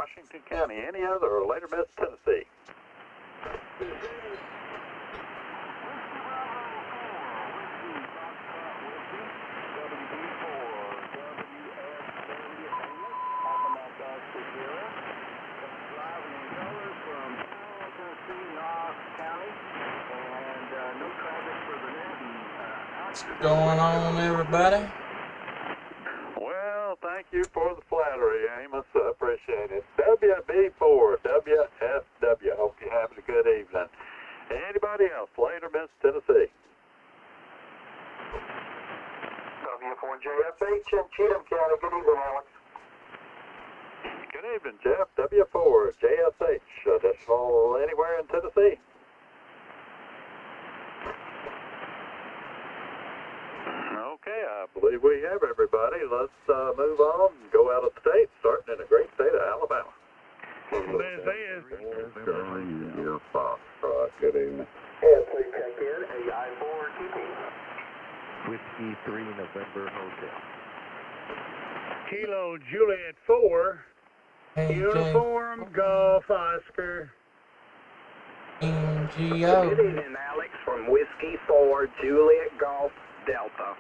Washington County. Any other or later Miss Tennessee? What's going on, everybody? Well, thank you for the flattery, Amos. I appreciate it. WB4, WSW. Hope you're having a good evening. Anybody else? Later, Miss Tennessee. W4JFH in Cheatham County. Good evening, Alex. Good evening, Jeff. W4JSH. Additional anywhere in Tennessee? Okay, I believe we have everybody. Let's move on and go out of state, starting in the great state of Alabama. This is Foxtrot. Good evening. And please check in AI4 TP. Whiskey 3 November Hotel. Kilo Juliet 4, Hey, Uniform Golf Oscar. Good NGO. evening, Alex, from Whiskey 4, Juliet Golf Delta.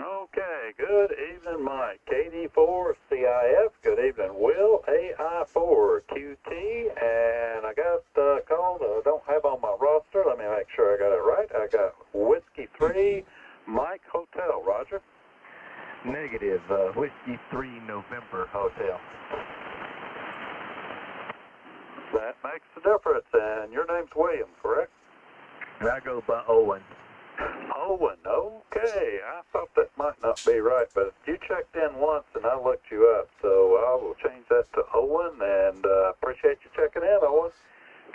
Okay, good evening, Mike. KD4 CIF. Good evening, Will. AI4 QT. And I got a call that I don't have on my roster. Let me make sure I got it right. I got Whiskey 3, Mike Hotel. Roger. Negative. Whiskey 3 November Hotel. That makes the difference. And your name's William, correct? And I go by Owen. Owen, okay. I thought that might not be right, but you checked in once and I looked you up, so I will change that to Owen, and appreciate you checking in, Owen.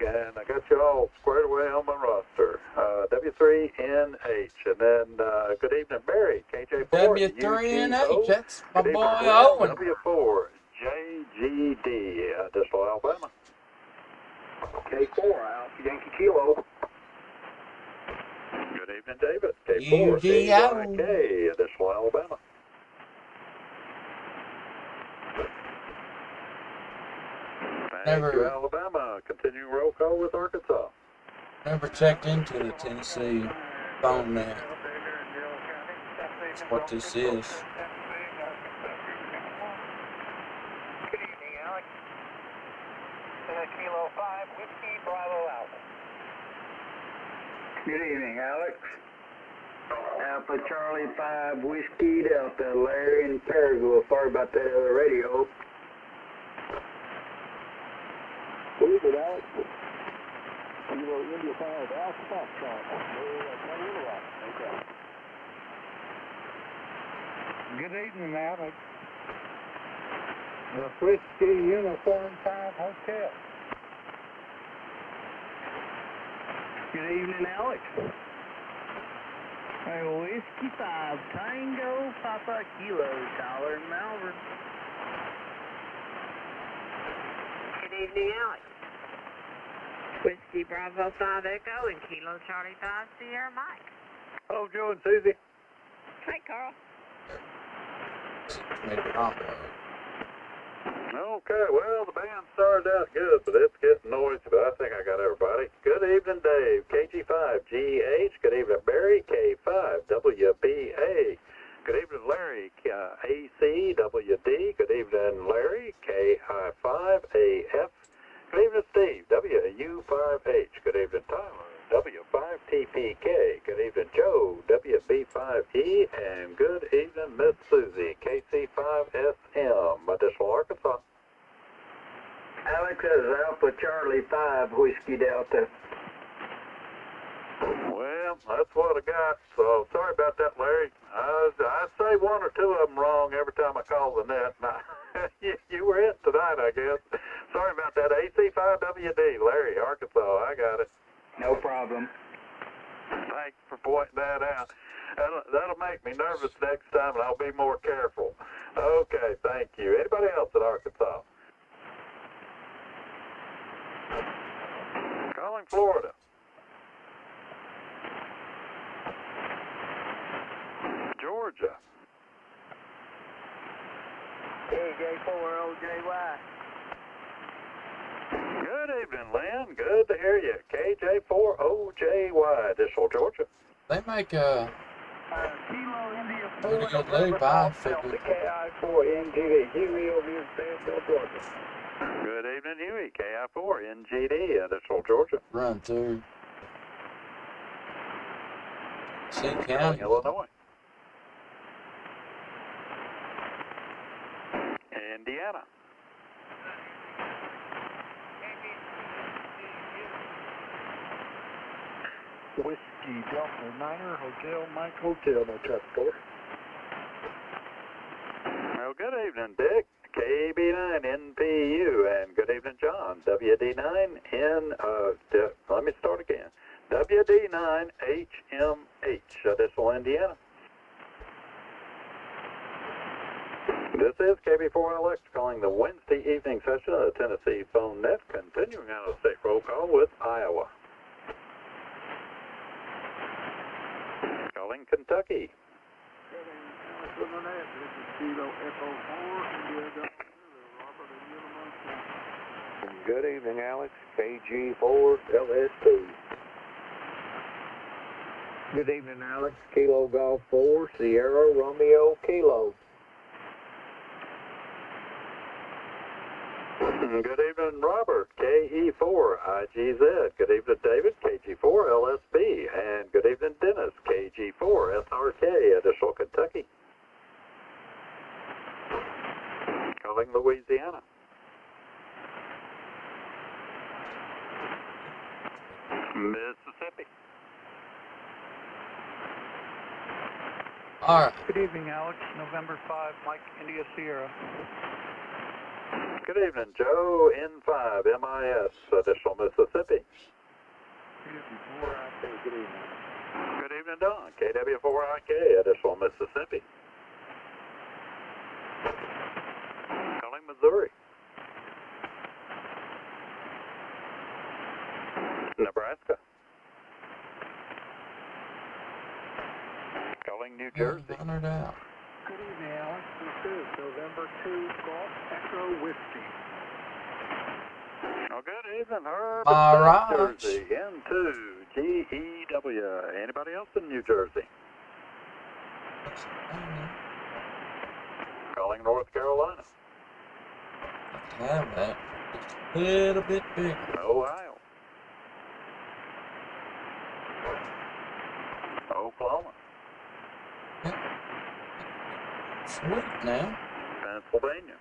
And I got you all squared away on my roster. W3NH, and then good evening, Barry, KJ4. W3NH, that's my Good boy evening, Brad, Owen. W4, JGD, Additional Alabama. K4, Alpha Yankee Kilo. Good evening, David, K4, UGO. AYK, Additional Alabama. Thank you, Alabama. Continuing roll call with Arkansas. Never checked into the Tennessee phone net. That's what this is. Good evening, Alex. Kilo 5, Whiskey Bravo Alpha. Good evening, Alex. Alpha Charlie 5, Whiskey Delta, Larry in Paraguay. Sorry about that other radio. Good evening, Alex. Kilo India 5, Alpha Foxtrot. Okay. Good evening, Alex. The Whiskey Uniform 5 Hotel. Good evening, Alex. Whiskey 5, Tango, Papa Kilo, Tyler, Malvern. Good evening, Alex. Whiskey Bravo 5 Echo and Kilo Charlie 5 Sierra Mike. Hello, Joe and Susie. Hi, Carl. Made a combo. Okay, well, the band started out good, but it's getting noisy, but I think I got everybody. Good evening, Dave, KG5GH. Good evening, Barry, K5WBA. Good evening, Larry, ACWD. Good evening, Larry, KI5AF. Good evening, Steve, WU5H. Good evening, Tyler, W5TPK. Good evening, Joe, WB5E. And good evening, Miss Susie, KC5SM, Additional Arkansas. Alex is Alpha Charlie 5, Whiskey Delta. Well, that's what I got, so sorry about that, Larry. I say one or two of them wrong every time I call the net. You were it tonight, I guess. Sorry about that. AC5WD, Larry, Arkansas. I got it. No problem. Thanks for pointing that out. That'll make me nervous next time, and I'll be more careful. Okay, thank you. Anybody else at Arkansas? Calling Florida. Georgia. KJ4OJY. Good evening, Lynn. Good to hear you. KJ4OJY, Additional Georgia. They make a Kilo India pretty good loop, I figured. KI4NGD, Huey over here in Fayetteville, Georgia. Good evening, Huey. KI4NGD, Additional Georgia. Run through Tennessee County. Illinois. Indiana. Whiskey Delta Niner Hotel Mike Hotel, no traffic over. Well, good evening, Dick. KB9NPU, and good evening, John. WD9N, let me start again. WD9HMH, Additional Indiana. This is KB4LX calling the Wednesday evening session of the Tennessee Phone Net, continuing on a state roll call with Iowa. Calling Kentucky. Good evening, Alex. KG4LS2. Good evening, Alex. Kilo Golf 4, Sierra Romeo Kilo. Good evening, Robert, KE4IGZ. Good evening, David, KG4LSB. And good evening, Dennis, KG4SRK, Additional Kentucky. Calling Louisiana. Mississippi. All right. Good evening, Alex. November 5, Mike India Sierra. Good evening, Joe, N5, MIS, Additional Mississippi. Good evening, Don, KW4IK, Additional Mississippi. Calling Missouri. Nebraska. Calling New Jersey. 100 out. Good evening, Alex. This is November 2, Golf Echo Whiskey. Oh, good evening, Herb. All in right. South Jersey, N2, GEW. Anybody else in New Jersey? Calling North Carolina. Have that. Just a little bit bigger. Ohio. Oklahoma. Sweet now. Pennsylvania.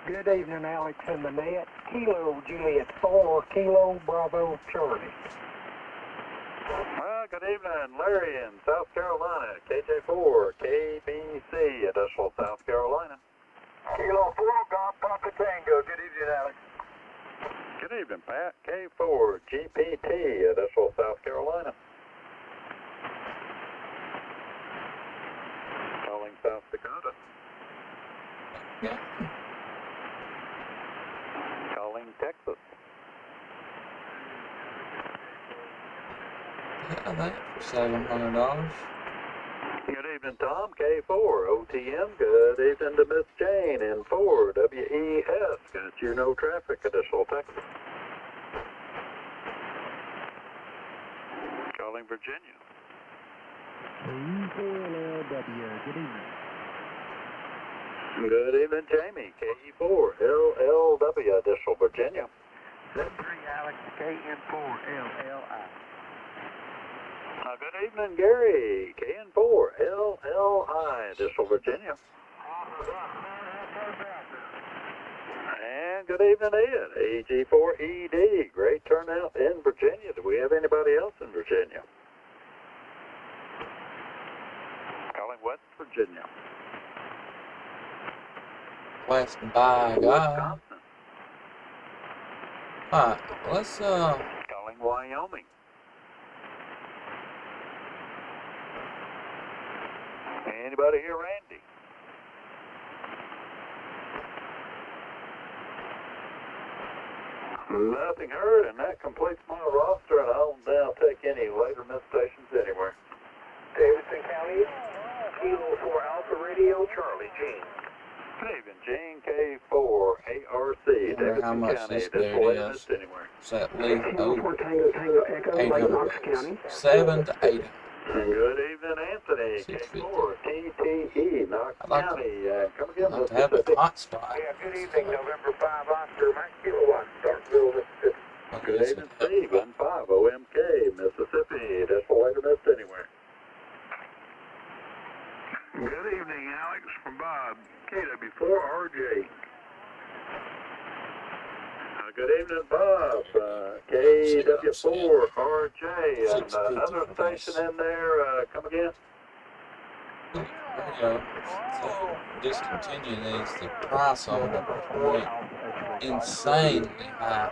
Good evening, Alex and the net. Kilo Juliet 4, Kilo Bravo Charlie. Well, good evening, Larry in South Carolina, KJ4, KBC, Additional South Carolina. Kilo 4, Golf Papa Tango. Good evening, Alex. Good evening, Pat, K4, GPT, Additional South Carolina. Calling South Dakota. Yeah. Calling Texas. Have that for $700. Good evening, Tom, K4, OTM. Good evening to Miss Jane in 4, WES. Got you no traffic, Additional Texas. Calling Virginia. Good evening. Good evening, Jamie, KE4, LLW, Additional Virginia. Z3 Alex, KN4 LLI. Good evening, Gary, KN4, LLI, Additional Virginia. And good evening, Ed, AG4ED. Great turnout in Virginia. Do we have anybody else in Virginia? Calling West Virginia. West by God. Wisconsin. Alright, let's Calling Wyoming. Anybody here, Randy? Nothing heard, and that completes my roster, and I'll now take any later missed stations anywhere. Davidson County, Kilo 4 Alpha Radio, Charlie Jean. Good evening, Gene K4 ARC, Wonder how Davidson much County. this This dude will is. missed anywhere. It's at least Tango Tango Echo, Lake 800 Knox bucks. County. 7 to 8. Good evening, Anthony. 650. K4 TTE, Knox I'd like County. Come again, I'd like to have a Mississippi. hot spot. Yeah, good evening, November 5 Oscar, Mike Kilowatt, Starkville, Mississippi. Look, Good this evening, would help. Steve. 15 OMK, Mississippi. This will later missed anywhere. Good evening, Alex from Bob, KW4RJ. Good evening, Bob. KW4RJ. And another station in there. Come again. Radio. So discontinue these. The price on them went insanely high.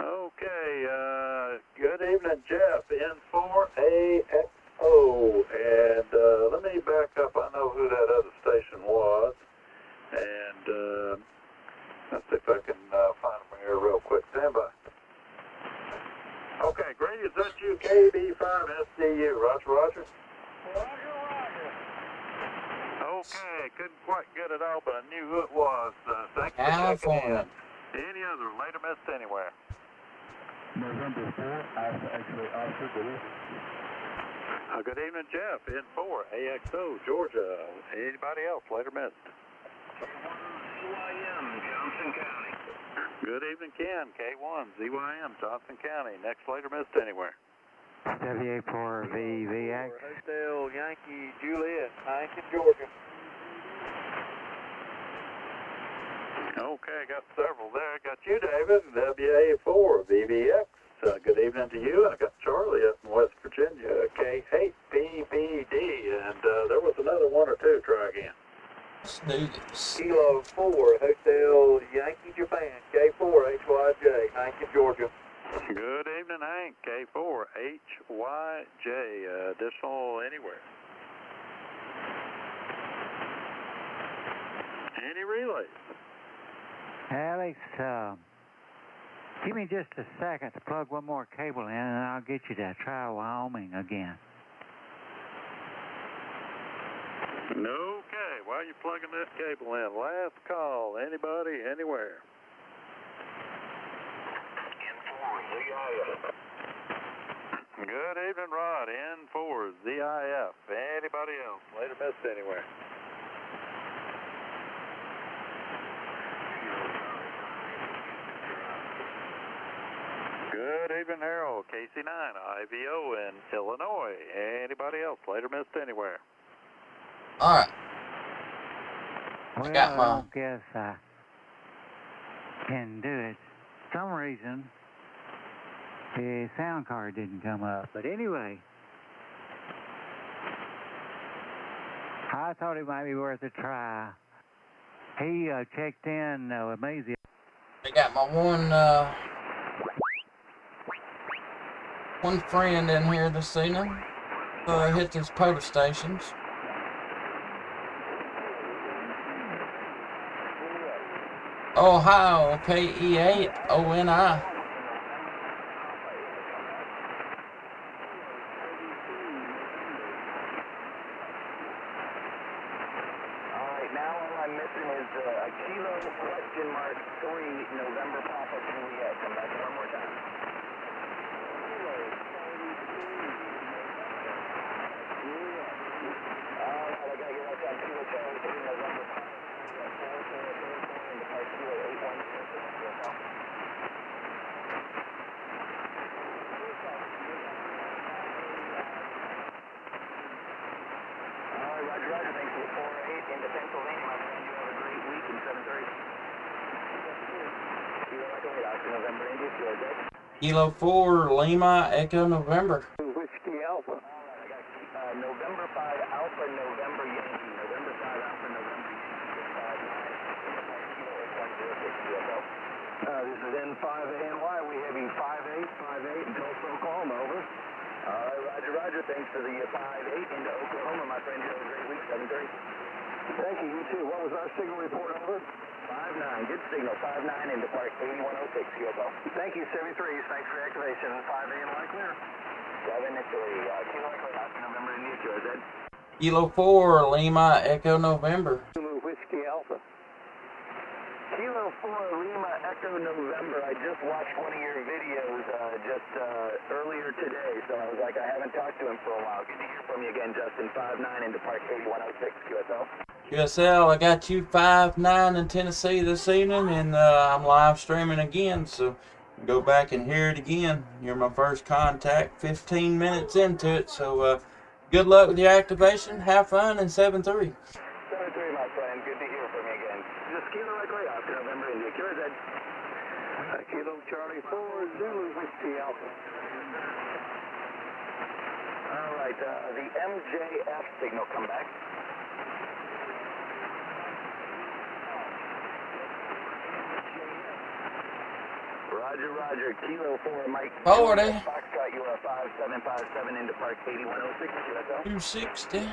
Okay, good evening, Jeff, N4AXO, and let me back up, I know who that other station was, and let's see if I can find them here real quick, stand by. Okay, Grady, is that you, KB5SDU, roger, roger? Okay, couldn't quite get it all, but I knew who it was, thanks for checking in. Any other, later missed anywhere? November 4, actually, Oscar, Good evening, Jeff. N4, AXO, Georgia. Anybody else later missed? ZYM, Johnson County. Good evening, Ken. K1, ZYM, Johnson County. Next later missed anywhere? WA4VVX. Hotel Yankee Juliet, Mike in Georgia. Okay, got several there. Got you, David, WA4, VVX. Good evening to you. And I got Charlie up in West Virginia, K8BBD. And there was another one or two. Try again. Let's do this. Kilo 4, Hotel Yankee Japan, K4HYJ, Hank in Georgia. Good evening, Hank. K4HYJ. Additional anywhere? Any relays? Alex, give me just a second to plug one more cable in, and I'll get you to try Wyoming again. Okay, while you're plugging that cable in, last call, anybody, anywhere? Good evening, Rod, N4, ZIF. Anybody else? Later missed anywhere? Good evening, Harold, KC9, IVO in Illinois. Anybody else? Later missed anywhere? Alright. Well, got I my- don't guess I can do it. For some reason, the sound card didn't come up. But anyway, I thought it might be worth a try. He checked in with Maisie. I got my one friend in here this evening. Hit these POTA stations. Ohio, KE8, ONI. Alright, now all I'm missing is a Kilo question mark 3, November Papa Juliet. Come back one more time. Alright, I gotta get that down. Kilo Charlie 3, November Papa Juliet. 4, into part Kilo 816. Alright, Roger, Roger. Thanks for the 4-8 into Pennsylvania, my friend. You have a great week in 7-3. Kilo Echo 8, Oscar November, India, Georgia. Kilo 4, Lima, Echo, November. Whiskey Alpha. November 5 Alpha November Yankee. November 5 Alpha November Yankee. 5-9. This is N5ANY. We have you 5858 in Tulsa, Oklahoma. Over. Alright, Roger, Roger. Thanks for the 5-8 into Oklahoma, my friend. You have a great week. 7-3. Thank you. You too. What was our signal report? Over. 5-9. Good signal. 5-9 into Park 8106. UFO. Thank you, 73. Thanks for the activation. 5-8 clear. 7-3. Kilo Echo, Oscar November, India, Georgia. Kilo 4, Lima, Echo, November. Zulu Whiskey Alpha. Kilo 4 Lima Echo November. I just watched one of your videos earlier today, so I was like, I haven't talked to him for a while. Good to hear from you again, Justin. 5'9" into Park 8106 QSL. QSL, I got you 5'9" in Tennessee this evening, and I'm live streaming again, so go back and hear it again. You're my first contact, 15 minutes into it, so good luck with your activation. Have fun, and 7-3. 7-3, my friend. Good to hear from you again. Just Kilo Echo Oscar November India. QRZ. Kilo Charlie 4 Zulu Whiskey Alpha. All right, the MJF signal come back. Roger, Roger. Kilo 4 Mike. 40. Foxtrot, you are 5757 into Park 8106 QSL. 260.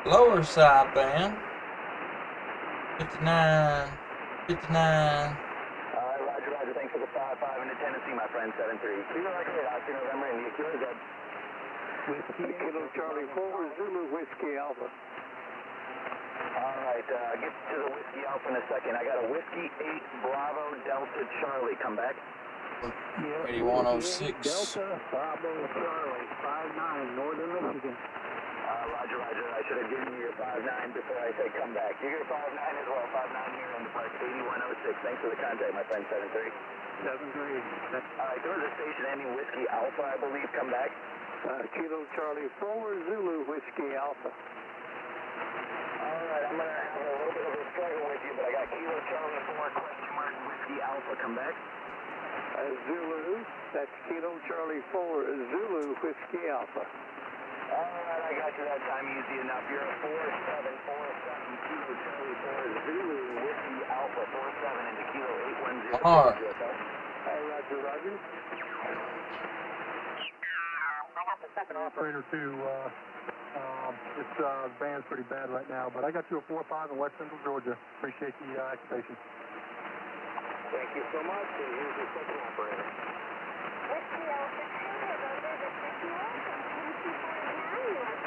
Lower side band. 59. 59. Roger, Roger. Thanks for the 5-5 into Tennessee, my friend. 7-3. Kilo Echo Oscar November India. QRZ. Whiskey Kilo Charlie 4 Zulu Whiskey Alpha. All right, get to the Whiskey Alpha in a second. I got a Whiskey 8 Bravo Delta Charlie. Come back. 8106. Delta Bravo Charlie, 5'9", Northern Michigan. Roger, Roger. I should have given you your 5'9" before I say come back. You get 5'9" as well. 5'9" here in the Park 8106. Thanks for the contact, my friend. 7-3. 7-3. All right, there was a station ending Whiskey Alpha, I believe. Come back. Kilo Charlie 4 Zulu Whiskey Alpha. All right, I'm going to have a little bit of a struggle with you, but I got Kilo Charlie 4 question mark Whiskey Alpha. Come back. Zulu. That's Kilo Charlie 4 Zulu Whiskey Alpha. All right, I got you that time easy enough. You're a 4747 Kilo Charlie 4 Zulu Whiskey Alpha 47 into Kilo 810. All right. Roger, Roger. Second operator too. The band's pretty bad right now, but I got you a 4-5 in West Central Georgia. Appreciate the activation. Thank you so much. And here's your second operator. Whiskey Alpha 2, November Victor Kilo, from 249, you are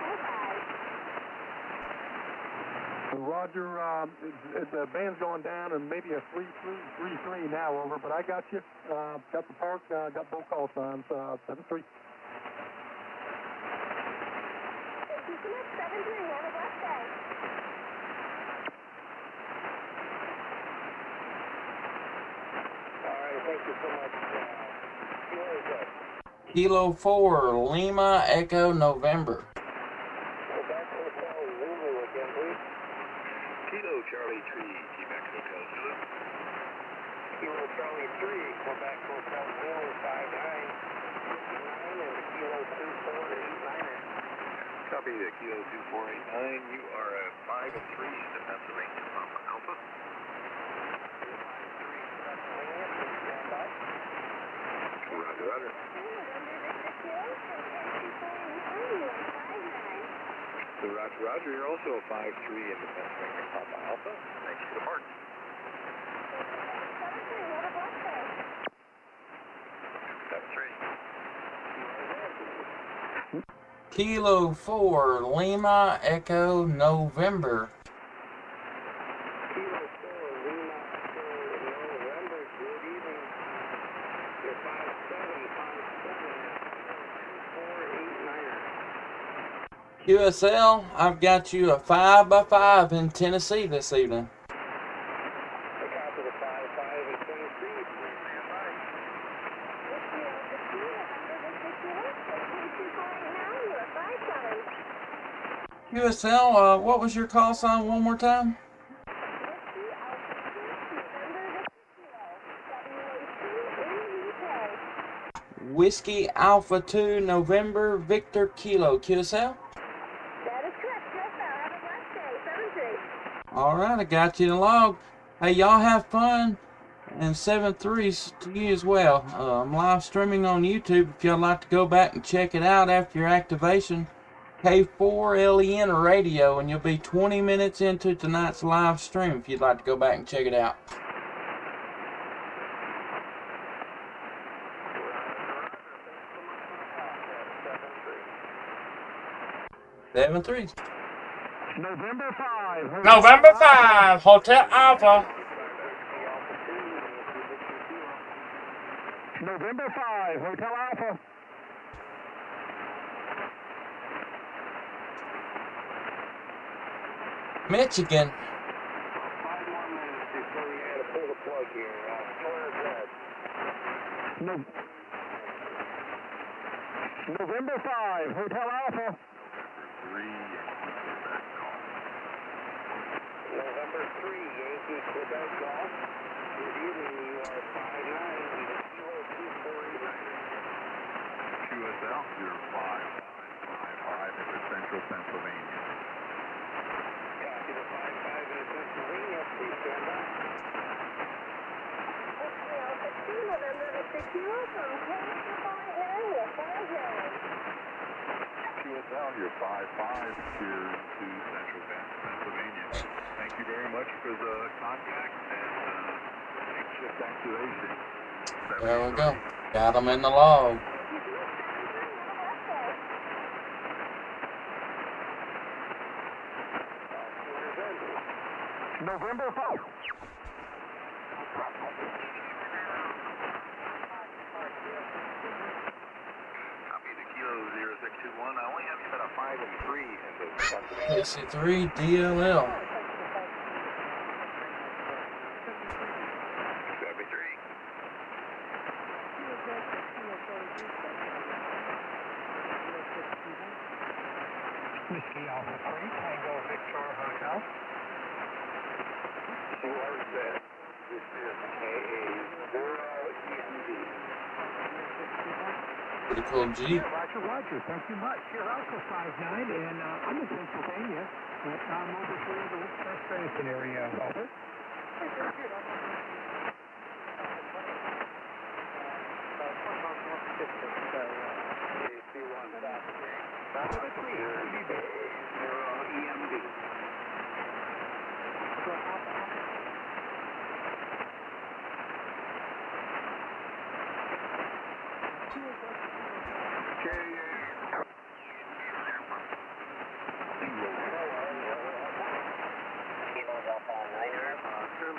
4-5. Roger, the band's going down and maybe a 3-3 now over, but I got you. Got the park, got both call signs, 7-3. Thank you so much, 7-3, have a blessed day. All right, thank you so much. Kilo 4, Lima, Echo, November. Quebec Hotel Zulu again, please. Kilo Charlie 3, Quebec Hotel Zulu. Kilo Charlie 3, Quebec Hotel Zulu, 5'9", 59, and the Kilo 2489er. Copy the Kilo 2489. You are a 5-3 into Pennsylvania from Alpha. 5-3 Roger, Roger. So Roger, Roger, you're also a 5-3 into Pennsylvania Papa Alpha. Thanks for the mark. 7-3. Kilo 4, Lima, Echo, November. Kilo 4, Lima, Echo, November. Good evening. You're 5'7", QSL, I've got you a 5x5 in Tennessee this evening. Copy the 5-5 and 23. Stand by. QSL, what was your call sign one more time? Whiskey Alpha 2, November, Victor Kilo. QSL? That is correct, QSL. Have a blessed day, 7-3. Alright, I got you in the log. Hey, y'all have fun. And 7-3 to you as well. I'm live streaming on YouTube if y'all like to go back and check it out after your activation. K4LEN radio, and you'll be 20 minutes into tonight's live stream if you'd like to go back and check it out. 7-3. November 5. November 5, Hotel Alpha. November 5, Hotel Alpha. Michigan. 5 more minutes before we had to pull the plug here. November 5, Hotel Alpha. November 3, Yankee Quebec Golf. Good evening, you are 5-9, with a kilo 2489. QSL, you're 5555 into Central Pennsylvania. Copy the 55 into Pennsylvania, please stand by. Whiskey Alpha 2, November Victor Kilo from Kansas area, 5-9. QSL, you're 55 here to Central Pennsylvania. Thank you very much for the contact and next shift activation. There we go. Got them in the log. November 5. Copy the Kilo 0621. I only have you at a 5 and 3 in the Pennsylvania. AC3 DLL. 73. Whiskey Alpha 3, Tango Victor Hotel. QRZ, this is KA0EMD. Pretty cool Jeep. Roger, Roger. Thank you much. You're Alpha 5-9, and I'm in Pennsylvania. I'm over here in the West Branson area. Over.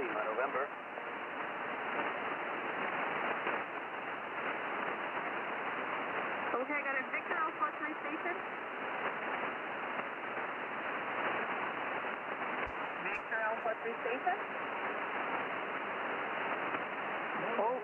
November. Okay, got a Victor Alpha 3 station. Victor Alpha 3 station. Oh.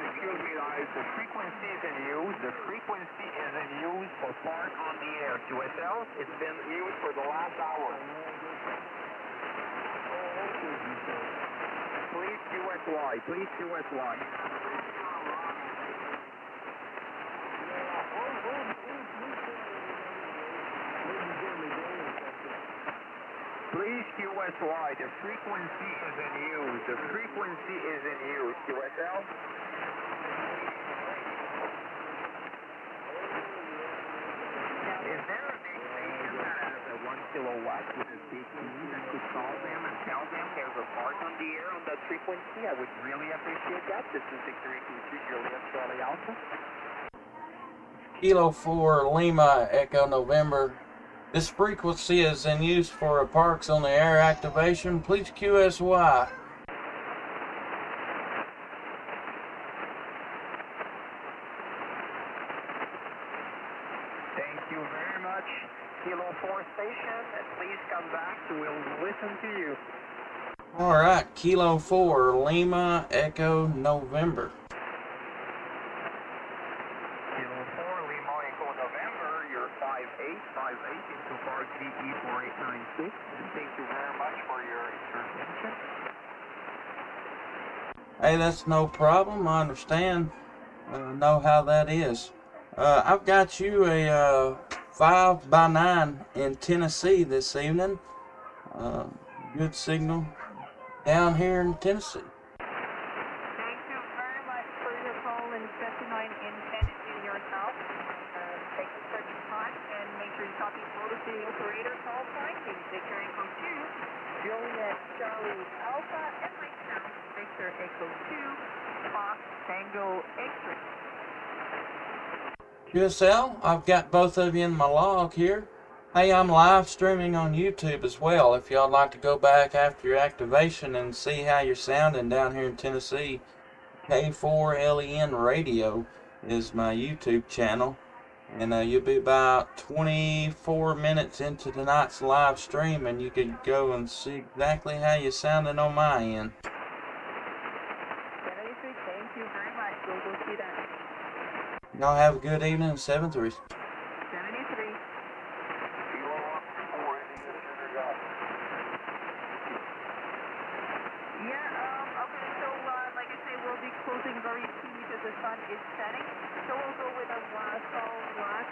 Excuse me, guys. The frequency is in use. The frequency is in use for Park on the Air. QSL, it's been used for the last hour. Please QSY. Please QSY. Please QSY. The frequency is in use. The frequency is in use. QSL. Is there a big station that has a 1 kilowatt with a big key that could call them and tell them there's a part on the air on that frequency? I would really appreciate that. This is Victory 23 Juliet Charlie Alpha. Kilo 4 Lima Echo November. This frequency is in use for parks on the air activation. Please QSY. Thank you very much. Kilo 4 station, and please come back. We'll listen to you. Alright, Kilo 4 Lima Echo November. Kilo 4 Lima Echo November, you're 5858 into Park GE 4896. Thank you very much for your intervention. Hey, that's no problem. I understand. Know how that is. I've got you a 5x9 in Tennessee this evening. Good signal down here in Tennessee. Thank you very much for your call in 59 in Tennessee yourself. Thank you for your time and make sure you copy POTA to the operator. operator call sign, Victor Echo 2, Juliet Charlie Alpha, and myself, Victor Echo 2, Fox Tango X-ray. QSL, I've got both of you in my log here. Hey, I'm live streaming on YouTube as well. If y'all like to go back after your activation and see how you're sounding down here in Tennessee, K4LEN Radio is my YouTube channel. And you'll be about 24 minutes into tonight's live stream, and you can go and see exactly how you're sounding on my end. 73, thank you very much. We'll go see that. Y'all have a good evening, 7-3. 73. Okay, so like I say, we'll be closing very soon because the sun is setting. So we'll go with our last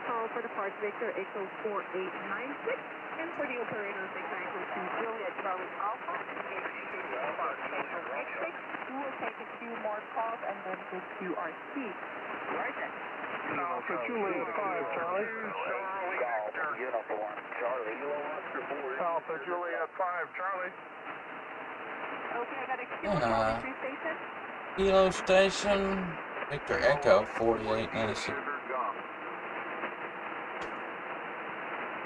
call for the park, Victor Echo 4896, and for the operator, Victor Echo 2, Juliet Charlie Alpha, and Fox Tango X-ray. We will take a few more calls and then go to our seat. Right then. Alpha Juliet 5, Charlie. Charlie Victor. Uniform. Charlie. Alpha Juliet 5, Charlie. Okay, I got a kilo station. Kilo station, Victor Echo 4896.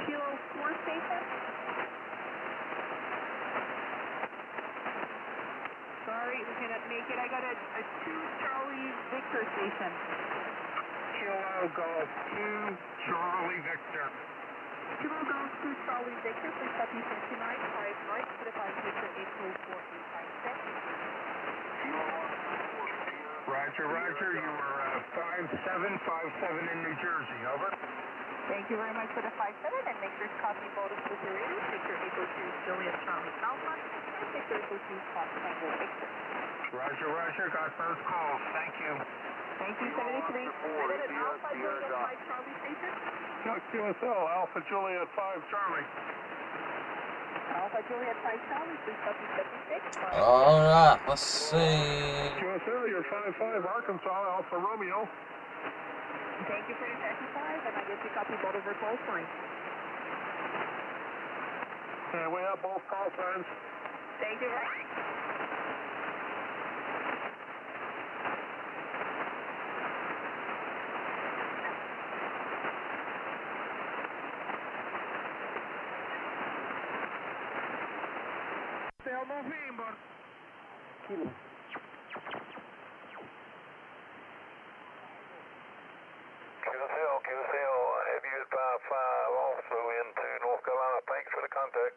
Kilo 4 station. Sorry, we cannot make it. I got a 2 Charlie Victor station. Kilo Golf 2, Charlie Victor. Kilo Golf 2 Charlie Victor, please copy 59, 5 right to the 5 Victor Echo 4896. Roger, you were 5757 in New Jersey, over. Thank you very much for the 57, and make sure to copy both of the radios, Victor Echo 2 Juliet Charlie Alpha, and Victor Echo 2 Fox Tango X-ray. Roger, got both calls, thank you. Thank you, 73. I got an Alpha Juliet 5 Charlie station. Chuck QSL, Alpha Juliet 5 Charlie. Alpha Juliet 5 Charlie, please copy 76. Alright, let's see. QSL, you're 55 Arkansas, Alpha Romeo. Thank you for your exercise, and I get to copy both of our call signs. And we have both call signs. Thank you very much. November. Kilo. QSL, I have you at 55, also into North Carolina. Thanks for the contact.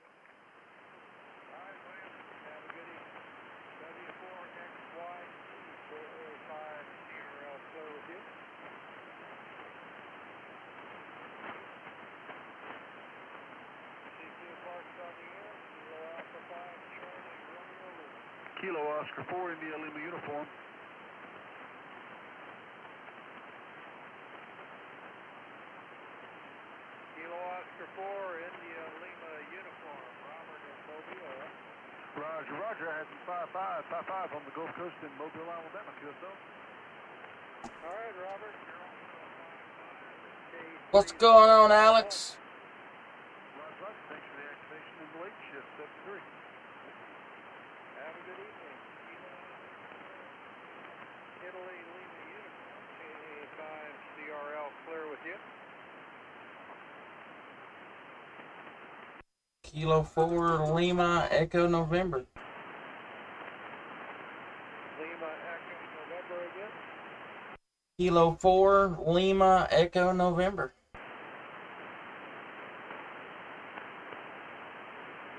Kilo Oscar 4, India Lima uniform. Kilo Oscar 4, India Lima uniform. Robert in Mobile. Roger, I have you 55 on the Gulf Coast in Mobile, Alabama, QSL. All right, Robert. What's going on, Alex? Roger, thanks for the activation in the late shift, 73. Have a good evening. Italy Lima uniform. KA5 CRL clear with you. Kilo 4 Lima Echo November. Lima Echo November again. Kilo 4 Lima Echo November.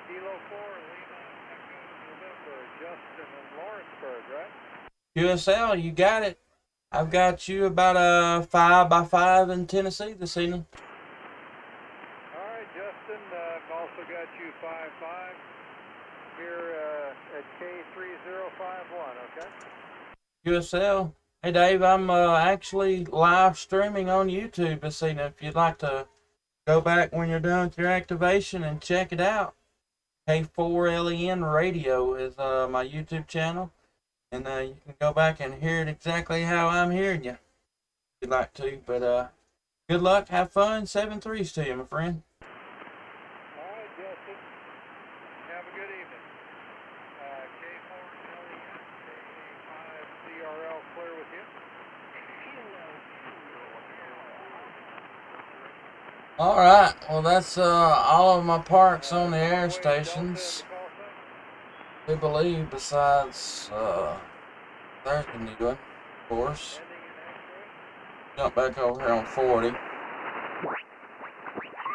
Kilo 4 Lima Echo November. Justin in Lawrenceburg, right? QSL, you got it. I've got you about a 5x5 in Tennessee this evening. All right, Justin. I've also got you 5-5 here at K3051, okay? QSL. Hey Dave, I'm actually live streaming on YouTube this evening. If you'd like to go back when you're done with your activation and check it out. K4LEN Radio is my YouTube channel. And you can go back and hear it exactly how I'm hearing you, if you'd like to. But good luck, have fun, 7-3s to you, my friend. All adjusted. Have a good evening. K4 LES, K5CRL clear with you. All right. Well, that's all of my parks on the air stations. We believe, besides there's a new one, of course. Jump back over here on 40.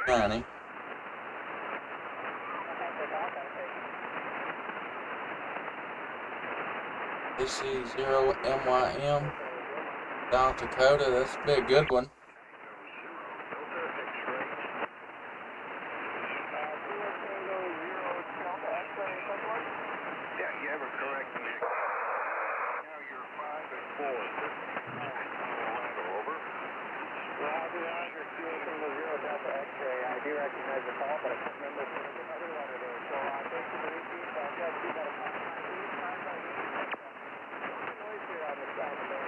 90. AC0MYM, South Dakota. That's be a good one. Yeah, you have it correct, Nick. Now you're 5 and 4. Over. Roger, Roger, Kilo 0 Delta X-ray. I do recognize the call, but I can't remember if there's another letter there. So thanks for the repeat. I've got you about a 5 noise here on the south of there.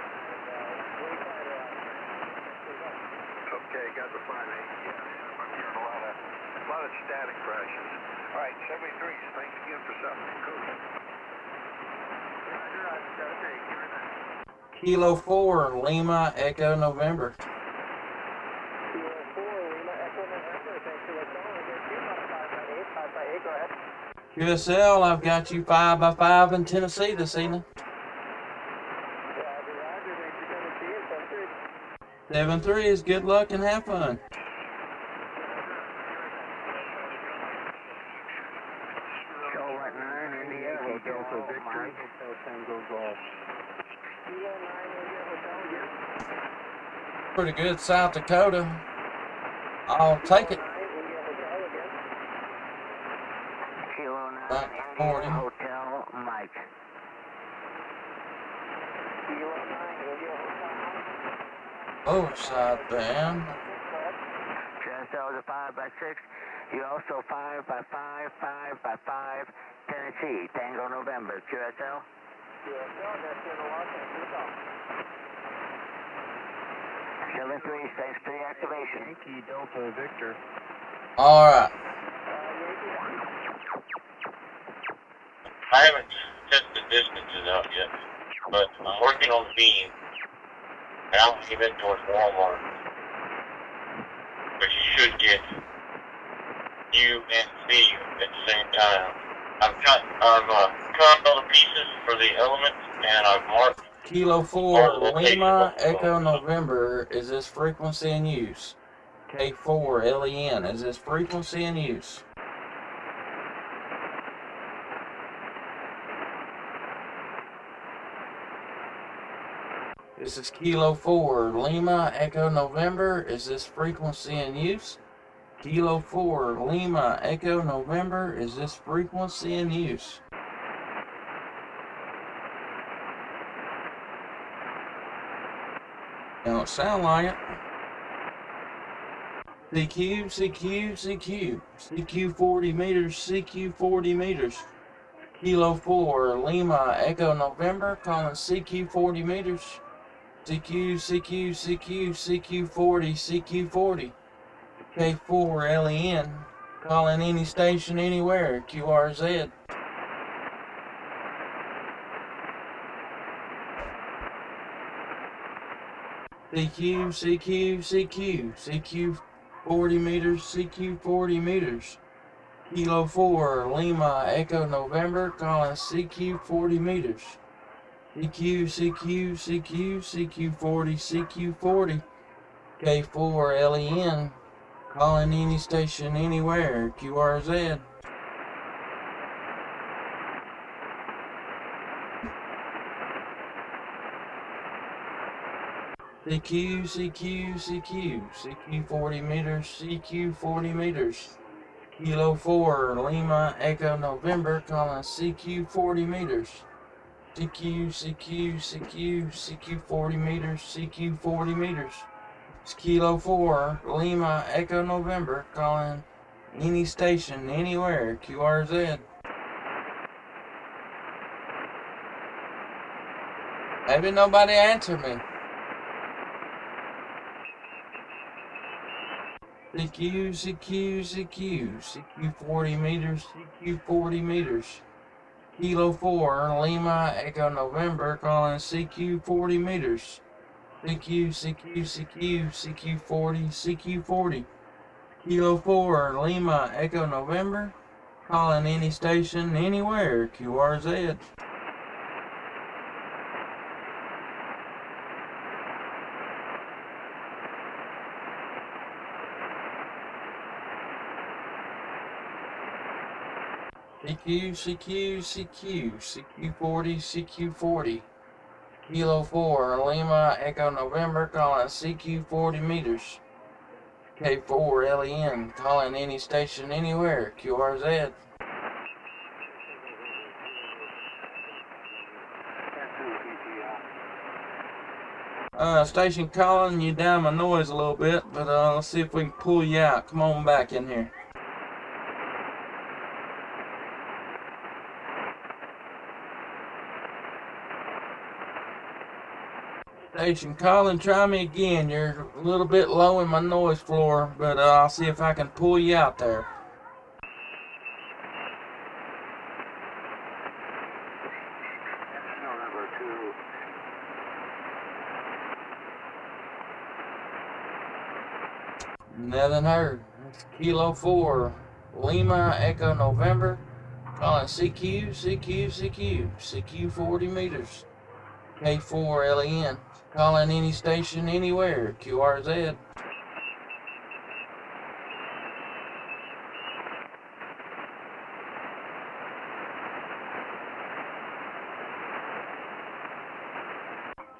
Okay, got the 5-8. Yeah, I'm hearing a lot of static crashes. All right, 73. Thanks again for South Dakota. Roger, I've got to take care of that. Kilo 4, Lima, Echo, November. Kilo 4, Lima, Echo, November. Thanks for the call. I got you about a 5-8. Go ahead. QSL, I've got you 5x5 in Tennessee this evening. Roger, Roger. Thanks for coming to see us. 7-3 is good luck and have fun. Kilo 9, India, Delta Victor. Hotel Tango Golf. Kilo 9, India, Hotel, yes. Pretty good, South Dakota. I'll take it. Kilo 9, Back to 40. Hotel Mike. Kilo 9, India, Hotel, Overside band. QSL is a 5x6. You also 5x5, 5x5, Tennessee, Tango November, QSL. QSL, that's in the Los Angeles. 73, thanks for the activation. Yankee Delta Victor. All right. I haven't tested distances out yet, but I'm working on the beam, and I'm heading towards Walmart. But you should get you and see you at the same time. I've cut all the pieces for the elements, and I've marked. Kilo 4, Lima, Echo, November. Is this frequency in use? K4, LEN. Is this frequency in use? This is Kilo 4, Lima, Echo, November. Is this frequency in use? Kilo 4, Lima, Echo, November. Is this frequency in use? Don't sound like it. CQ, CQ, CQ. CQ 40 meters, CQ 40 meters. Kilo 4, Lima, Echo, November. Calling CQ 40 meters. CQ, CQ, CQ, CQ 40, CQ 40. K4, LEN. Calling any station anywhere, QRZ. CQ, CQ, CQ, CQ 40 meters, CQ 40 meters. Kilo 4, Lima, Echo, November, calling CQ 40 meters. CQ, CQ, CQ, CQ 40, CQ 40. K4, LEN, calling any station anywhere, QRZ. CQ, CQ, CQ, CQ 40 meters, CQ 40 meters. Kilo 4, Lima, Echo, November, calling CQ 40 meters. CQ, CQ, CQ, CQ 40 meters, CQ 40 meters. It's Kilo 4, Lima, Echo, November, calling any station, anywhere, QRZ. Maybe nobody answered me. CQ, CQ, CQ, CQ 40 meters, CQ 40 meters. Kilo 4, Lima, Echo November, calling CQ 40 meters. CQ, CQ, CQ, CQ 40, CQ 40. Kilo 4, Lima, Echo November, calling any station, anywhere, QRZ. CQ, CQ, CQ, CQ 40, CQ 40. Kilo 4, Lima, Echo November, calling CQ 40 meters. K4, LEN, calling any station, anywhere, QRZ. Station calling, you down my noise a little bit, but let's see if we can pull you out. Come on back in here. Station calling, try me again. You're a little bit low in my noise floor, but I'll see if I can pull you out there. Nothing heard. It's Kilo 4, Lima, Echo November, calling CQ, CQ, CQ, CQ 40 meters. K4, LEN, calling any station, anywhere, QRZ.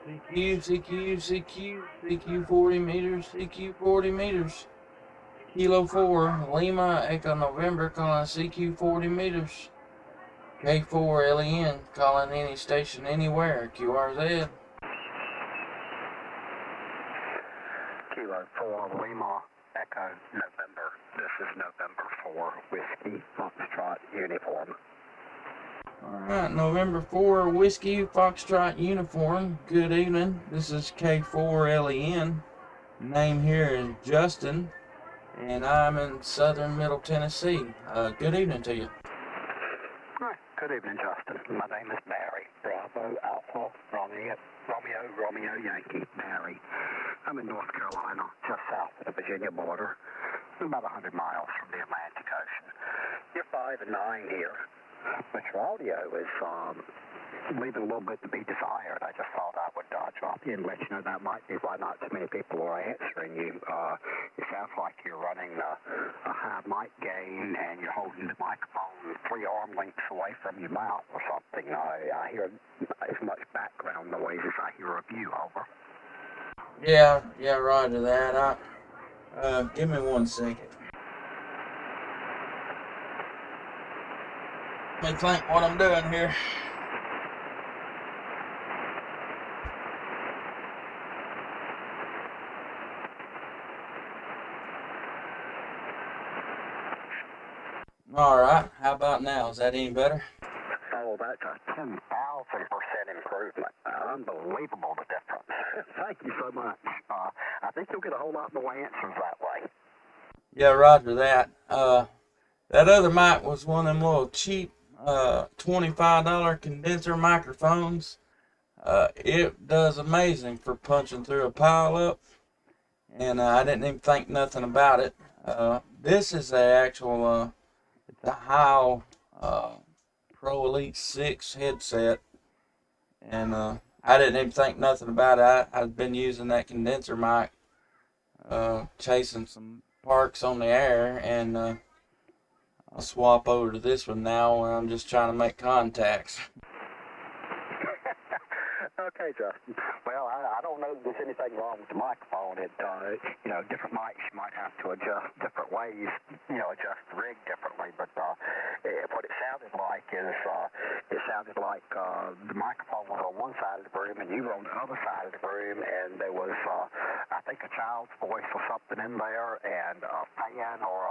CQ, CQ, CQ, CQ 40 meters, CQ 40 meters. Kilo 4, Lima, Echo November, calling CQ 40 meters. K4, LEN, calling any station, anywhere, QRZ. Kilo 4, Lima, Echo November. This is November 4, Whiskey, Foxtrot, Uniform. Alright, November 4, Whiskey, Foxtrot, Uniform. Good evening. This is K4, LEN. Name here is Justin, and I'm in southern Middle Tennessee. Good evening to you. Hi, good evening, Justin. My name is Barry. Bravo, Alpha, Romeo, Yankee, Barry. I'm in North Carolina, just south of the Virginia border, about 100 miles from the Atlantic Ocean. You're 5 and 9 here, but your audio is leaving a little bit to be desired. I just thought I would drop you and let you know that might be why not too many people are answering you. It sounds like you're running a high mic gain and you're holding the microphone 3 arm lengths away from your mouth or something. I hear as much background noise as I hear of you. Over. Yeah, roger that. Give me 1 second. Let me think what I'm doing here. Alright, how about now? Is that any better? Oh, that's a 10,000% improvement. Unbelievable, the difference. Thank you so much. I think you'll get a whole lot more answers that way. Yeah, roger that. That other mic was one of them little cheap $25 condenser microphones. It does amazing for punching through a pile-up, and I didn't even think nothing about it. This is the actual the Heil Pro Elite 6 headset, and I didn't even think nothing about it. I've been using that condenser mic, chasing some parks on the air, and I'll swap over to this one now when I'm just trying to make contacts. Okay, Justin. Well, I don't know if there's anything wrong with the microphone. Different mics you might have to adjust different ways, adjust the rig differently. But what it sounded like is the microphone was on one side of the room and you were on the other side of the room, and there was, I think, a child's voice or something in there, and a fan or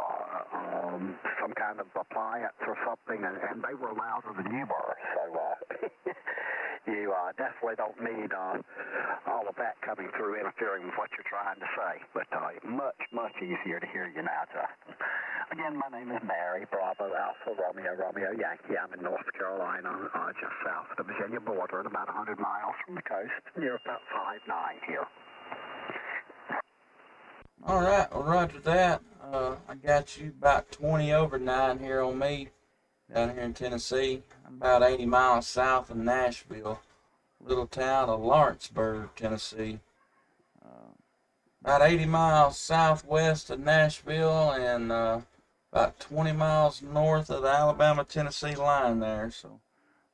some kind of appliance or something, and they were louder than you were. So, you definitely don't need all of that coming through interfering with what you're trying to say. But much, much easier to hear you now, Justin. Again, my name is Barry, Bravo, Alpha, Romeo, Romeo, Yankee. I'm in North Carolina, just south of the Virginia border, at about 100 miles from the coast, near about 5'9" here. All right, well, roger that. I got you about 20 over 9 here on me down here in Tennessee. I'm about 80 miles south of Nashville, little town of Lawrenceburg, Tennessee. About 80 miles southwest of Nashville and about 20 miles north of the Alabama-Tennessee line there. So,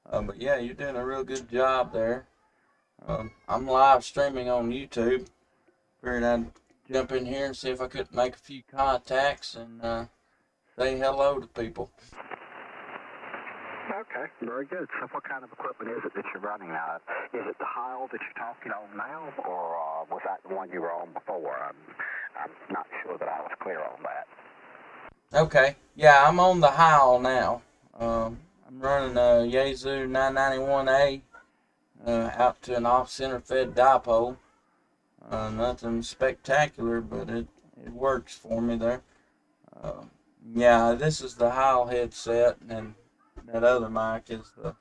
but yeah, you're doing a real good job there. I'm live streaming on YouTube. Figured I'd jump in here and see if I could make a few contacts and say hello to people. Okay, very good. So what kind of equipment is it that you're running now? Is it the Heil that you're talking on now, or was that the one you were on before? I'm not sure that I was clear on that. Okay, yeah, I'm on the Heil now. I'm running a Yaesu 991A out to an off-center fed dipole. Nothing spectacular, but it works for me there. Yeah, this is the Heil headset, and that other mic is the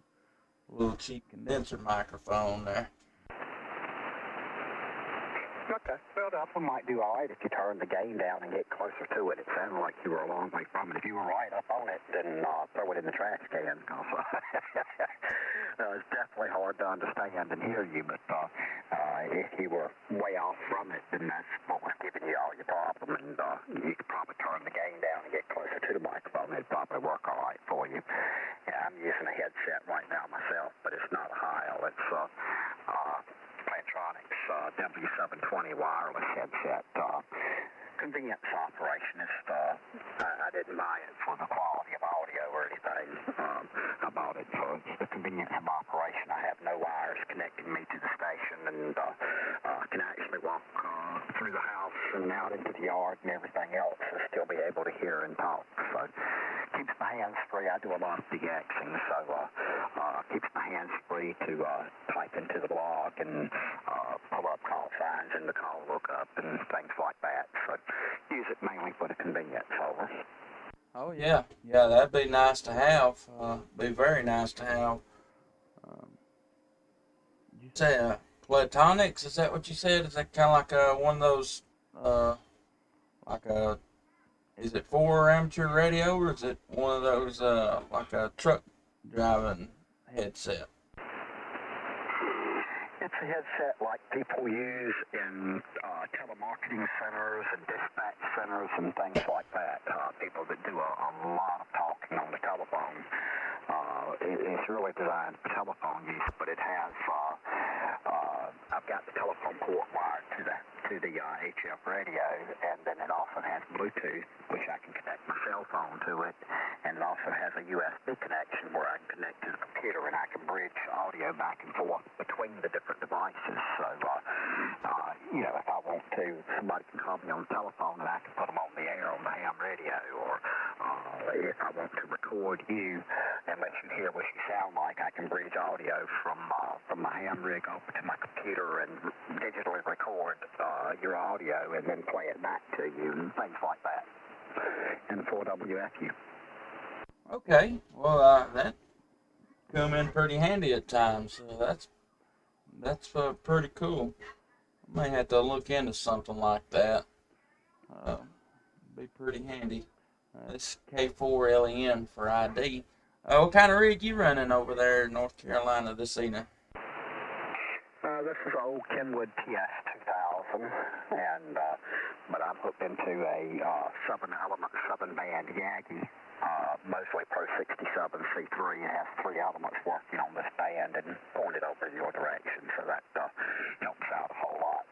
little cheap condenser microphone there. Okay, well, the upper might do all right if you turn the gain down and get closer to it. It sounded like you were a long way from it. If you were right up on it, then throw it in the trash can. It's definitely hard to understand and hear you, but if you were way off from it, then that's what was giving you all your problem, and you could probably turn the gain down and get closer to the microphone. It'd probably work all right for you. Yeah, I'm using a headset right now myself, but it's not a Heil. It's Plantronics W720 wireless headset. Convenience operationist. I didn't buy it for the quality of audio or anything. I bought it for the convenience of operation. I have no wires connecting me to the station, and can actually walk through the house and out into the yard and everything else and still be able to hear and talk. So keeps my hands free. I do a lot of DXing, so keeps my hands free to type into the blog and pull up call signs in the call lookup and things like that. So use it mainly for the convenience. Over. Oh yeah, that'd be nice to have. Be very nice to have. You say Platonics? Is that what you said? Is that kind of like one of those is it for amateur radio, or is it one of those like a truck driving headset? It's a headset like people use in telemarketing centers and dispatch centers and things like that. People that do a lot of talking on the telephone. It's really designed for telephone use, but it has, I've got the telephone port wired to the HF radio, and then it also has Bluetooth, which I can connect my cell phone to it, and it also has a USB connection where I can connect to the computer, and I can bridge audio back and forth between the different devices. So, if I want to, somebody can call me on the telephone, and I can put them on the air on the ham radio, or if I want to record you and let you hear what you sound like, I can bridge audio from my ham rig over to my computer and digitally record your audio and then play it back to you and things like that. And 4WFU. Okay, well that come in pretty handy at times. So that's pretty cool. I may have to look into something like that. Be pretty handy. This K4LEN for ID. What kind of rig you running over there in North Carolina this evening? This is old Kenwood TS 2000, and but I'm hooked into a 7-element 7-band Yagi, mostly Pro 67 C3. It has 3 elements working on this band and pointed over your direction, so that helps out a whole lot.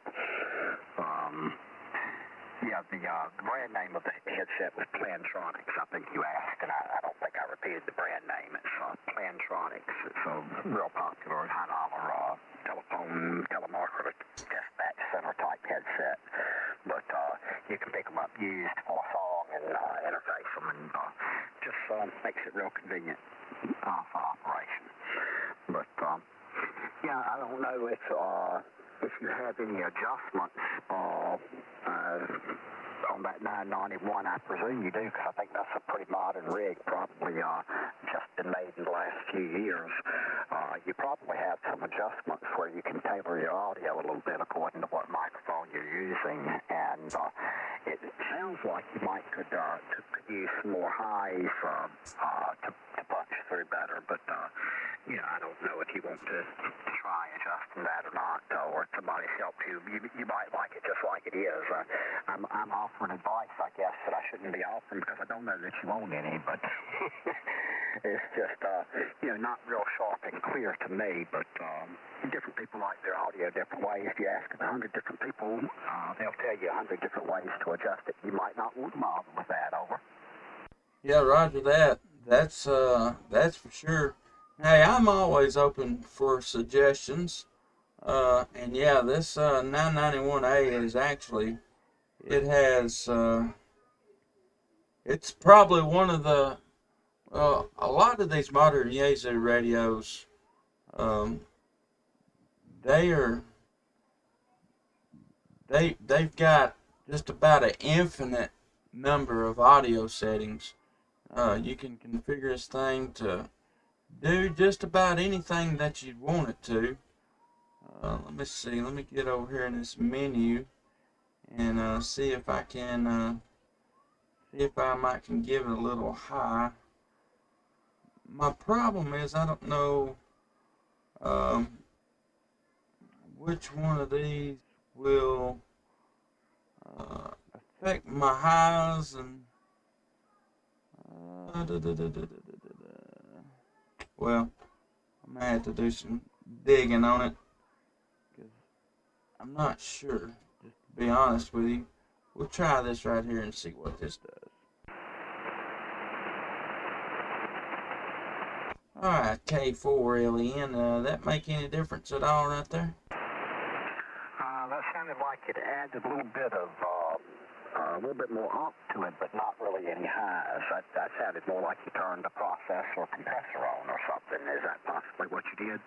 The brand name of the headset was Plantronics. I think you asked, and I don't think I repeated the brand name. It's Plantronics. It's a real popular and high-dollar telemarketer dispatch center type headset. But you can pick them up used for a song and interface them, and just makes it real convenient for operation. But Yeah, I don't know if you have any adjustments on that 991. I presume you do, because I think that's a pretty modern rig, probably just been made in the last few years. You probably have some adjustments where you can tailor your audio a little bit according to what microphone you're using, and it sounds like you might could use some more highs to punch through better, but I don't know if you want to try adjusting that or not, or if somebody's helped you. You might like it just like it is. I'm offering advice, I guess, that I shouldn't be offering because I don't know that you own any, but it's just, not real sharp and clear to me, but different people like their audio different ways. If you ask 100 different people, they'll tell you 100 different ways to adjust it. You might not want to bother with that, over. Yeah, roger that. That's for sure. Hey, I'm always open for suggestions. And yeah, this 991A is actually, it has, it's probably one of the, a lot of these modern Yaesu radios, they've got just about an infinite number of audio settings. You can configure this thing to do just about anything that you'd want it to. Let me see. Let me get over here in this menu and see if I can can give it a little high. My problem is I don't know which one of these will affect my highs and well, I'm gonna have to do some digging on it because I'm not sure. Just to be honest with you, we'll try this right here and see what this does. Alright, K4LEN, that make any difference at all right there? That sounded like it added a little bit more up to it, but not really any highs. That sounded more like you turned the processor or compressor on or something. Is that possibly what you did?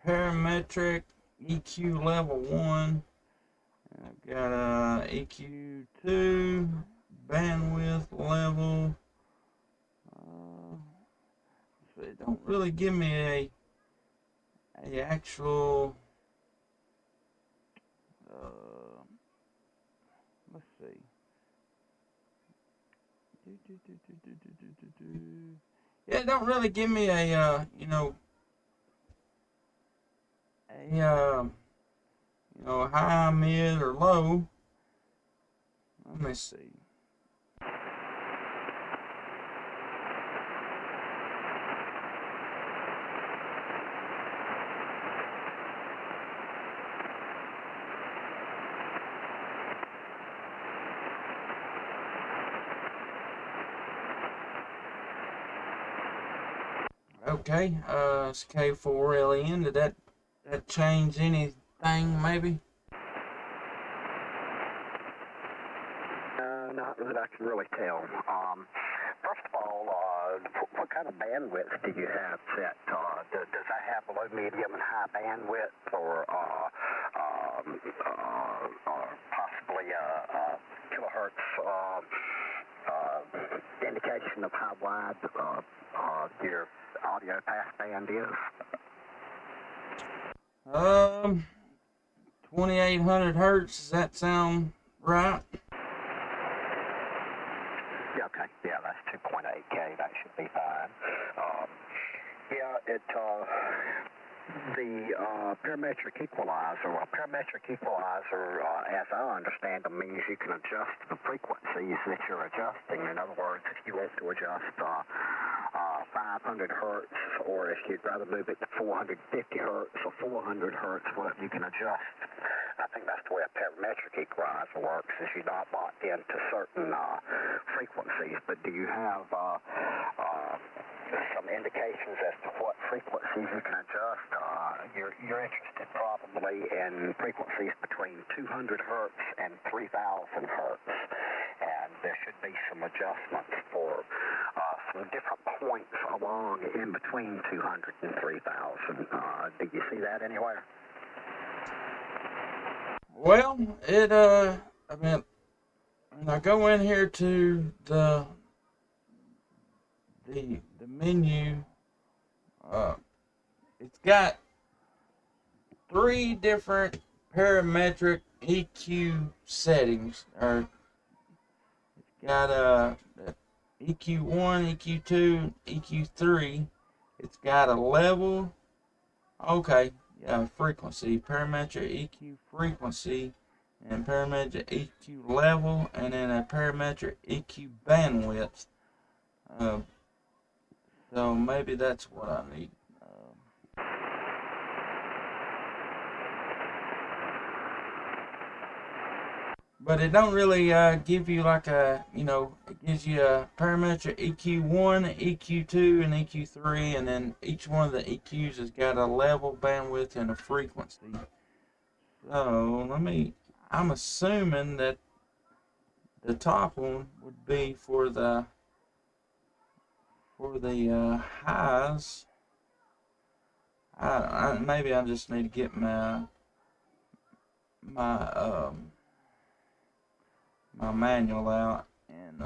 Parametric EQ level 1. I've got EQ 2, bandwidth level. So it don't really give me a actual. Let's see. Yeah, it don't really give me a high, mid, or low. Let me see. Okay, it's K4LEN. Did that change anything, maybe? Not that I can really tell. First of all, what kind of bandwidth do you have set? Does that have low, medium, and high bandwidth, or possibly kilohertz indication of how wide your audio passband is? 2800 hertz. Does that sound right? Yeah, okay. Yeah, that's 2.8K. That should be fine. The parametric equalizer, as I understand them, means you can adjust the frequencies that you're adjusting. In other words, if you want to adjust 500 hertz, or if you'd rather move it to 450 hertz or 400 hertz, well, you can adjust. I think that's the way a parametric equalizer works, is you're not locked into certain frequencies. But do you have some indications as to what frequencies you can adjust? You're interested probably in frequencies between 200 hertz and 3,000 hertz, and there should be some adjustments for different points along in between 200 and 3,000. Do you see that anywhere? Well, I mean, when I go in here to the menu, it's got 3 different parametric EQ settings. Or it's got EQ1, EQ2, EQ3. It's got a level. Okay, yeah, frequency, parametric EQ frequency, and parametric EQ level, and then a parametric EQ bandwidth. So maybe that's what I need. But it don't really give you like a, it gives you a parametric EQ1, EQ2, and EQ3, and then each one of the EQs has got a level, bandwidth, and a frequency. So I'm assuming that the top one would be for the highs. Maybe I just need to get my manual out and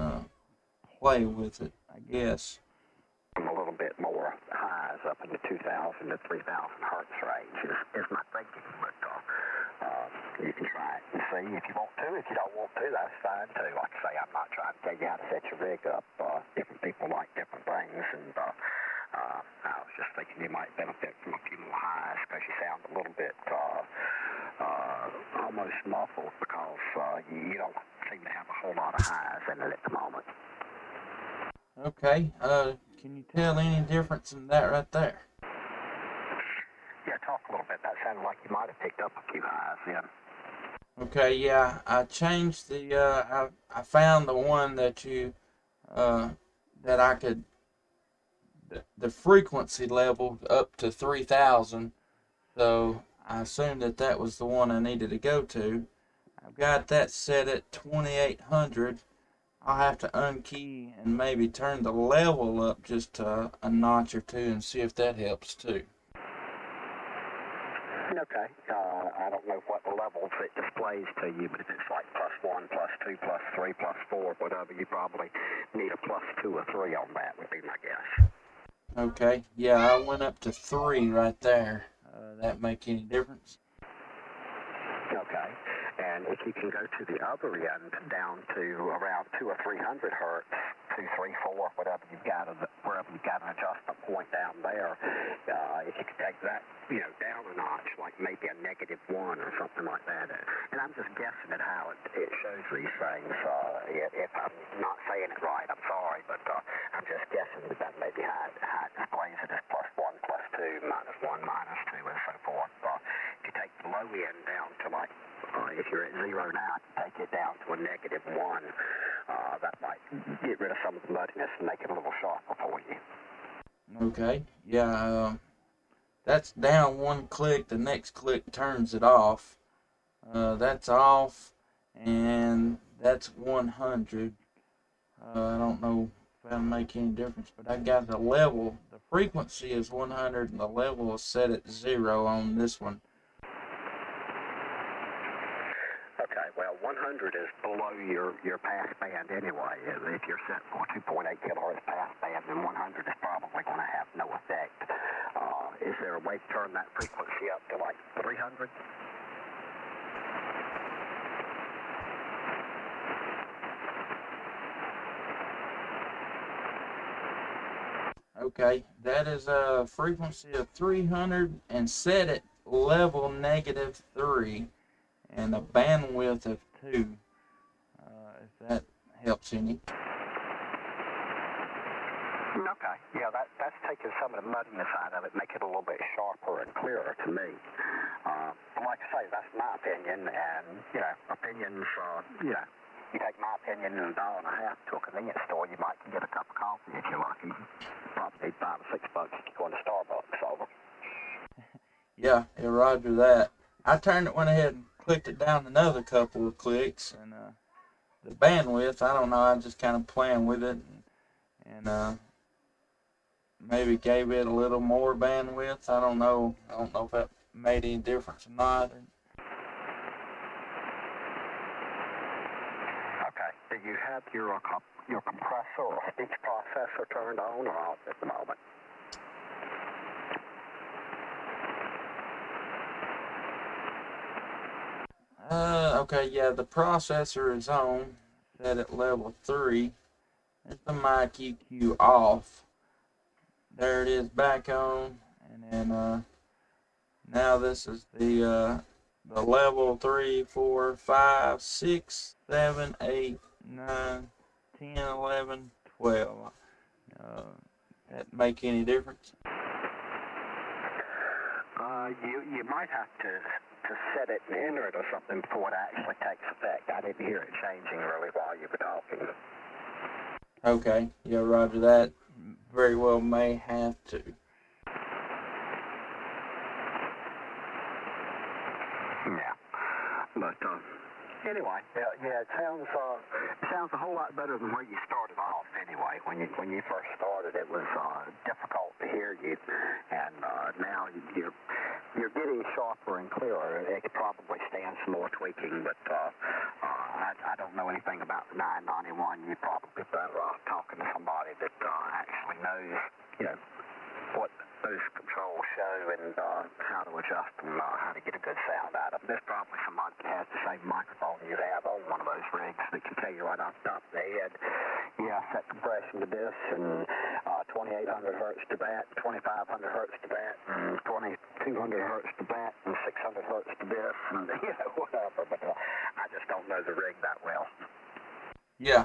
play with it, I guess. A little bit more highs up in the 2,000 to 3,000 hertz range is my thinking. But you can try it and see if you want to. If you don't want to, that's fine too. Like I say, I'm not trying to tell you how to set your rig up. Different people like different things, and I was just thinking you might benefit from a few more highs because you sound a little bit almost muffled because you don't seem to have a whole lot of highs in it at the moment. Okay, can you tell any difference in that right there? Yeah, talk a little bit. That sounded like you might have picked up a few highs then. Okay, yeah, I changed the, I found the one that that I could, the frequency level up to 3,000, so I assumed that was the one I needed to go to. I've got that set at 2,800. I'll have to unkey and maybe turn the level up just a notch or two and see if that helps too. Okay. I don't know what levels it displays to you, but if it's like +1, +2, +3, +4, whatever, you probably need a +2 or 3 on that would be my guess. Okay. Yeah, I went up to 3 right there. That make any difference? Okay. And if you can go to the other end down to around 200 or 300 hertz, 2, 3, 4, whatever wherever you've got an adjustment point down there, if you could take that, down a notch, like maybe a -1 or something like that. And I'm just guessing at how it shows these things. If I'm not saying it right, I'm sorry, but I'm just guessing that maybe how it displays it as +1, +2, -1, -2, and so forth. If you take the low end down to like, if you're at 0 now, take it down to a -1. That might get rid of some of the muddiness and make it a little sharper for you. Okay. Yeah. That's down 1 click. The next click turns it off. That's off, and that's 100. I don't know if that'll make any difference, but I got the level. The frequency is 100, and the level is set at 0 on this one. Okay, well, 100 is below your pass band anyway. If you're set for 2.8 kilohertz pass band, then 100 is probably going to have no effect. Is there a way to turn that frequency up to like 300? Okay, that is a frequency of 300 and set at level -3 and a bandwidth of 2. If that helps any. Okay, yeah, that's taking some of the muddiness out of it, make it a little bit sharper and clearer to me. Like I say, that's my opinion, and, opinions, you take my opinion and $1.50 to a convenience store, you might get a cup of coffee if you're lucky. Probably $5 or $6 if you go into Starbucks over. Yeah, roger that. I went ahead and clicked it down another couple of clicks, and the bandwidth, I don't know, I just kind of playing with it, and maybe gave it a little more bandwidth. I don't know. I don't know if that made any difference or not. Okay. Do you have your compressor or speech processor turned on or off at the moment? Okay, yeah, the processor is on, set at level 3. It's the mic EQ off. There it is back on, and then now this is the level 3, 4, 5, 6, 7, 8, 9, 10, 11, 12. That make any difference? You might have to set it and enter it or something before it actually takes effect. I didn't hear it changing really while you were talking. Okay, yeah, roger that. Very well may have to. Yeah, but anyway, yeah, it sounds a whole lot better than where you started off. Anyway, when you first started, it was difficult to hear you, and now you're getting sharper and clearer. It could probably stand some more tweaking, but I don't know anything about the 991. You'd probably be better off talking to somebody that actually knows, what those controls show and how to adjust them, how to get a good sound out of them. There's probably somebody that has the same microphone you have on one of those rigs that can tell you right off the top of the head, yeah, set compression to this, and 2800 hertz to that, 2500 hertz to that, and 2200 hertz to that, and 600 hertz to this, and whatever. But I just don't know the rig that well. Yeah,